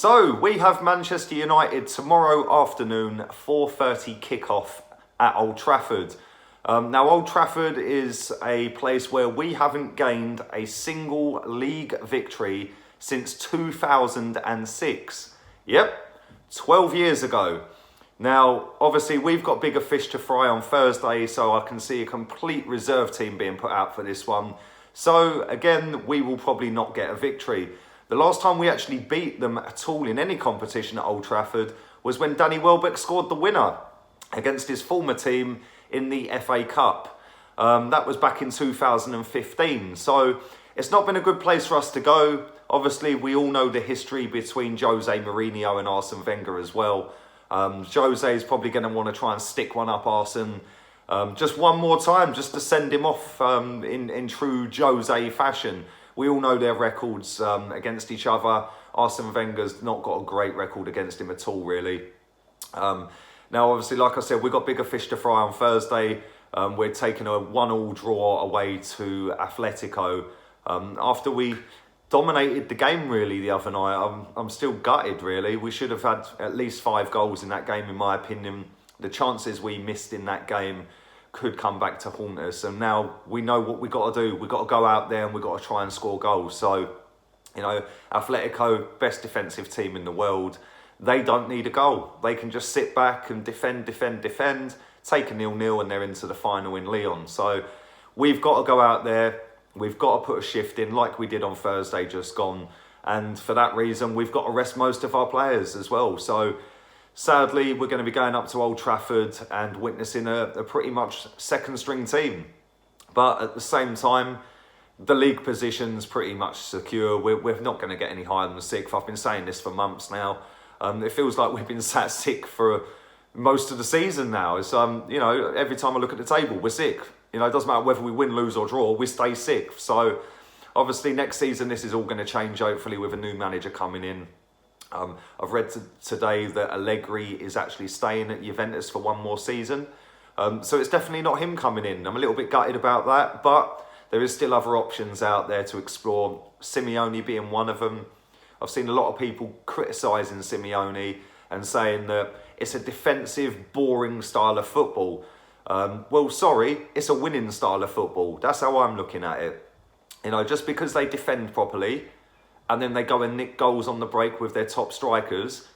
So we have Manchester United tomorrow afternoon, 4:30 kickoff at Old Trafford. Now Old Trafford is a place where we haven't gained a single league victory since 2006. Yep, 12 years ago. Now, obviously, we've got bigger fish to fry on Thursday, so I can see a complete reserve team being put out for this one. So, again, we will probably not get a victory. The last time we actually beat them at all in any competition at Old Trafford was when Danny Welbeck scored the winner against his former team in the FA Cup. That was back in 2015. So, it's not been a good place for us to go. Obviously, we all know the history between Jose Mourinho and Arsene Wenger as well. Jose is probably going to want to try and stick one up Arsene just one more time, just to send him off in true Jose fashion. We all know their records against each other. Arsene Wenger's not got a great record against him at all, really. Now, obviously, like I said, we've got bigger fish to fry on Thursday. We're taking a 1-1 draw away to Atletico. After we dominated the game really the other night, I'm still gutted really. We should have had at least 5 goals in that game, in my opinion. The chances we missed in that game could come back to haunt us, and now we know what we got to do. We got to go out there and we got to try and score goals. So, you know, Atletico, best defensive team in the world, they don't need a goal. They can just sit back and defend, take a 0-0, and they're into the final in Lyon. So we've got to go out there. We've got to put a shift in like we did on Thursday just gone. And for that reason, we've got to rest most of our players as well. So sadly, we're going to be going up to Old Trafford and witnessing a pretty much second string team. But at the same time, the league position's pretty much secure. We're not going to get any higher than 6th. I've been saying this for months now. It feels like we've been sat sick for most of the season now. It's, you know, every time I look at the table, we're sick. You know, it doesn't matter whether we win, lose or draw, we stay 6th. So obviously next season, this is all going to change, hopefully, with a new manager coming in. I've read today that Allegri is actually staying at Juventus for one more season. So it's definitely not him coming in. I'm a little bit gutted about that, but there is still other options out there to explore, Simeone being one of them. I've seen a lot of people criticising Simeone and saying that it's a defensive, boring style of football. Well, sorry, it's a winning style of football. That's how I'm looking at it. You know, just because they defend properly and then they go and nick goals on the break with their top strikers,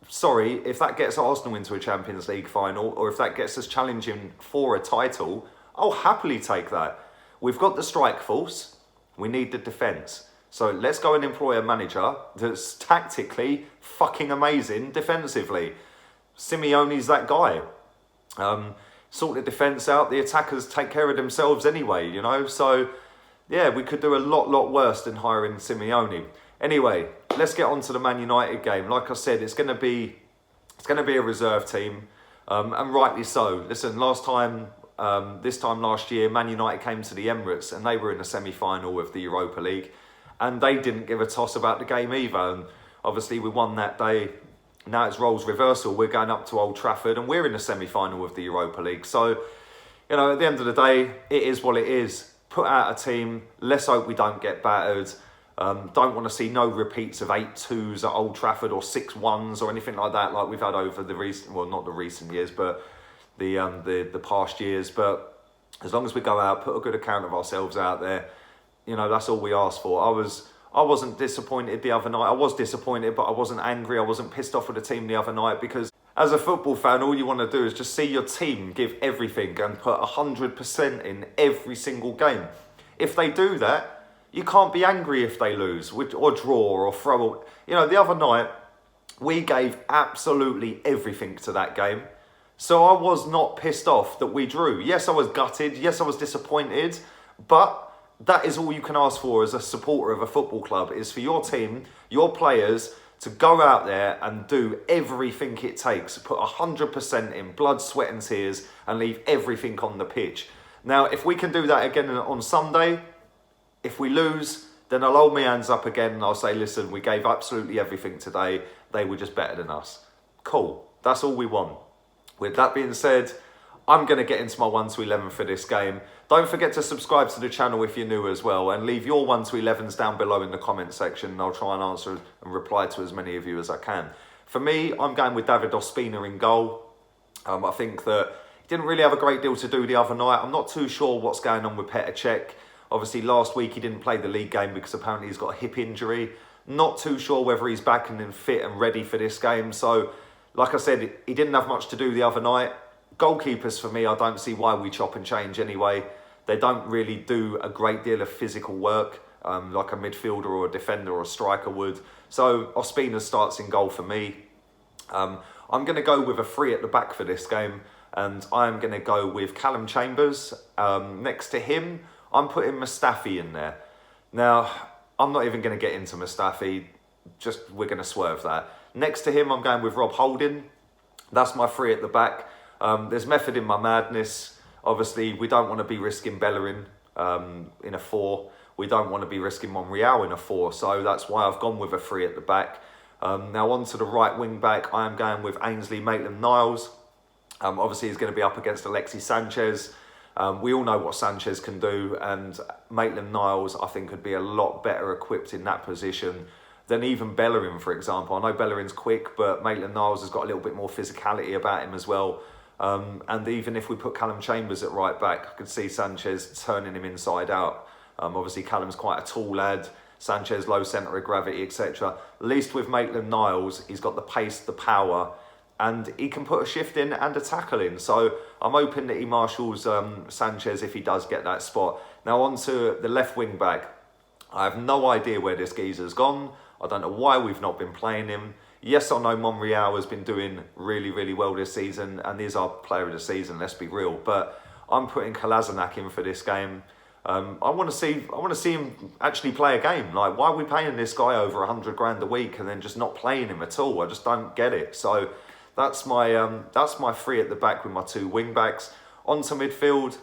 sorry, if that gets Arsenal into a Champions League final or if that gets us challenging for a title, I'll happily take that. We've got the strike force, we need the defence. So let's go and employ a manager that's tactically fucking amazing defensively. Simeone's that guy. Sort the defence out, the attackers take care of themselves anyway, you know. So, yeah, we could do a lot worse than hiring Simeone. Anyway, let's get on to the Man United game. Like I said, it's going to be a reserve team, and rightly so. Listen, this time last year, Man United came to the Emirates and they were in the semi-final of the Europa League, and they didn't give a toss about the game either. And obviously, we won that day. Now it's roles reversal. We're going up to Old Trafford and we're in the semi-final of the Europa League. So, you know, at the end of the day, it is what it is. Put out a team. Let's hope we don't get battered. Don't want to see no repeats of 8-2s at Old Trafford or 6-1s or anything like that, like we've had over the recent, well, not the recent years, but the past years. But as long as we go out, put a good account of ourselves out there, you know, that's all we ask for. I wasn't disappointed the other night. I was disappointed, but I wasn't angry. I wasn't pissed off with the team the other night, because as a football fan, all you want to do is just see your team give everything and put 100% in every single game. If they do that, you can't be angry if they lose or draw or throw. You know, the other night, we gave absolutely everything to that game. So I was not pissed off that we drew. Yes, I was gutted. Yes, I was disappointed. But that is all you can ask for as a supporter of a football club, is for your team, your players, to go out there and do everything it takes, put 100% in, blood, sweat and tears, and leave everything on the pitch. Now, if we can do that again on Sunday, if we lose, then I'll hold my hands up again and I'll say, listen, we gave absolutely everything today. They were just better than us. Cool. That's all we want. With that being said, I'm going to get into my 1 to 11 for this game. Don't forget to subscribe to the channel if you're new as well, and leave your 1 to 11s down below in the comment section, and I'll try and answer and reply to as many of you as I can. For me, I'm going with David Ospina in goal. I think that he didn't really have a great deal to do the other night. I'm not too sure what's going on with Petr Cech. Obviously, last week he didn't play the league game because apparently he's got a hip injury. Not too sure whether he's back and fit and ready for this game. So, like I said, he didn't have much to do the other night. Goalkeepers, for me, I don't see why we chop and change anyway. They don't really do a great deal of physical work, like a midfielder or a defender or a striker would. So Ospina starts in goal for me. I'm going to go with a 3 at the back for this game, and I'm going to go with Callum Chambers. Next to him, I'm putting Mustafi in there. Now, I'm not even going to get into Mustafi. We're going to swerve that. Next to him, I'm going with Rob Holding. That's my 3 at the back. There's method in my madness. Obviously, we don't want to be risking Bellerin in a 4. We don't want to be risking Monreal in a 4. So that's why I've gone with a 3 at the back. Now on to the right wing back, I am going with Ainsley Maitland-Niles. Obviously, he's going to be up against Alexis Sanchez. We all know what Sanchez can do, and Maitland-Niles, I think, could be a lot better equipped in that position than even Bellerin, for example. I know Bellerin's quick, but Maitland-Niles has got a little bit more physicality about him as well. And even if we put Callum Chambers at right back, I could see Sanchez turning him inside out. Obviously, Callum's quite a tall lad. Sanchez, low centre of gravity, etc. At least with Maitland-Niles, he's got the pace, the power, and he can put a shift in and a tackle in. So I'm hoping that he marshals Sanchez if he does get that spot. Now on to the left wing back. I have no idea where this geezer's gone. I don't know why we've not been playing him. Yes, I know Monreal has been doing really, really well this season, and is our player of the season, let's be real. But I'm putting Kolasinac in for this game. I want to see him actually play a game. Like, why are we paying this guy over 100 grand a week and then just not playing him at all? I just don't get it. So that's my 3 at the back with my 2 wing backs. On to midfield,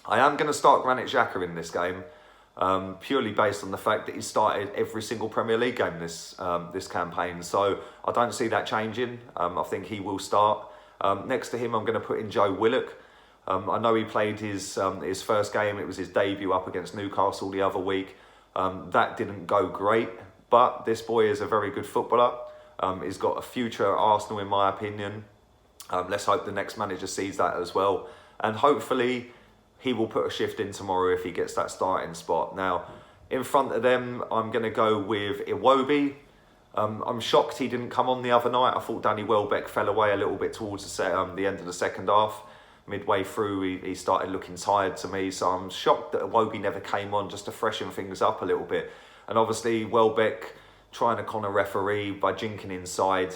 I am going to start Granit Xhaka in this game. Purely based on the fact that he started every single Premier League game this campaign. So I don't see that changing. I think he will start. Next to him, I'm going to put in Joe Willock. I know he played his first game. It was his debut up against Newcastle the other week. That didn't go great, but this boy is a very good footballer. He's got a future at Arsenal, in my opinion. Let's hope the next manager sees that as well. And hopefully he will put a shift in tomorrow if he gets that starting spot. Now, in front of them, I'm going to go with Iwobi. I'm shocked he didn't come on the other night. I thought Danny Welbeck fell away a little bit towards the end of the second half. Midway through, he started looking tired to me. So I'm shocked that Iwobi never came on just to freshen things up a little bit. And obviously, Welbeck trying to con a referee by jinking inside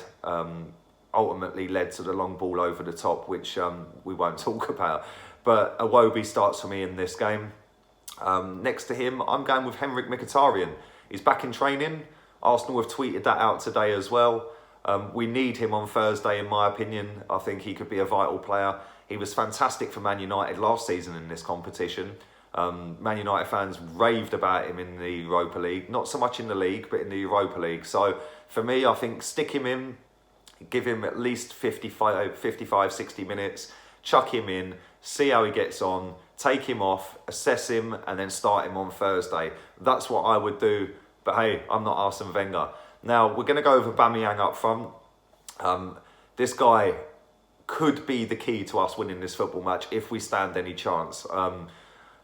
ultimately led to the long ball over the top, which we won't talk about. But Iwobi starts for me in this game. Next to him, I'm going with Henrik Mkhitaryan. He's back in training. Arsenal have tweeted that out today as well. We need him on Thursday, in my opinion. I think he could be a vital player. He was fantastic for Man United last season in this competition. Man United fans raved about him in the Europa League. Not so much in the league, but in the Europa League. So for me, I think stick him in, give him at least 55, 60 minutes, chuck him in, see how he gets on, take him off, assess him, and then start him on Thursday. That's what I would do. But hey, I'm not Arsene Wenger. Now, we're going to go over Aubameyang up front. This guy could be the key to us winning this football match if we stand any chance.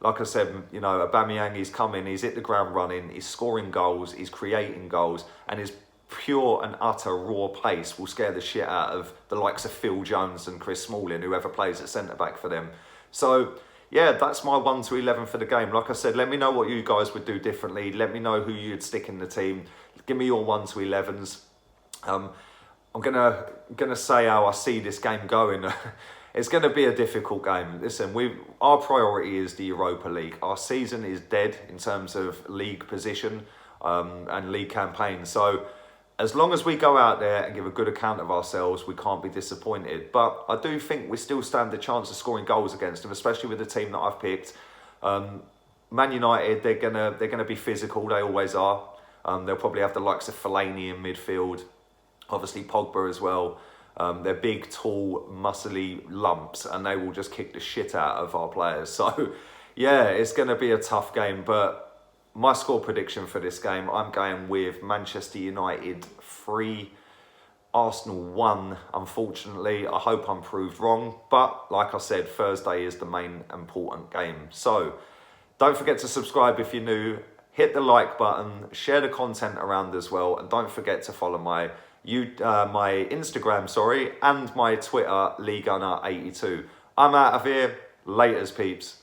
Like I said, you know, Aubameyang, he's coming, he's hit the ground running, he's scoring goals, he's creating goals, and his pure and utter raw pace will scare the shit out of the likes of Phil Jones and Chris Smalling, whoever plays at centre-back for them. So, yeah, that's my 1 to 11 for the game. Like I said, let me know what you guys would do differently. Let me know who you'd stick in the team. Give me your 1 to 11s. I'm gonna say how I see this game going. It's going to be a difficult game. Listen, our priority is the Europa League. Our season is dead in terms of league position and league campaign. So as long as we go out there and give a good account of ourselves, we can't be disappointed. But I do think we still stand a chance of scoring goals against them, especially with the team that I've picked. Man United, they're gonna be physical. They always are. They'll probably have the likes of Fellaini in midfield, obviously Pogba as well. They're big, tall, muscly lumps, and they will just kick the shit out of our players. So, yeah, it's going to be a tough game. But my score prediction for this game, I'm going with Manchester United 3, Arsenal 1, unfortunately. I hope I'm proved wrong. But, like I said, Thursday is the main important game. So, don't forget to subscribe if you're new. Hit the like button, share the content around as well, and don't forget to follow my Instagram, and my Twitter, LeeGunner82. I'm out of here. Laters, peeps.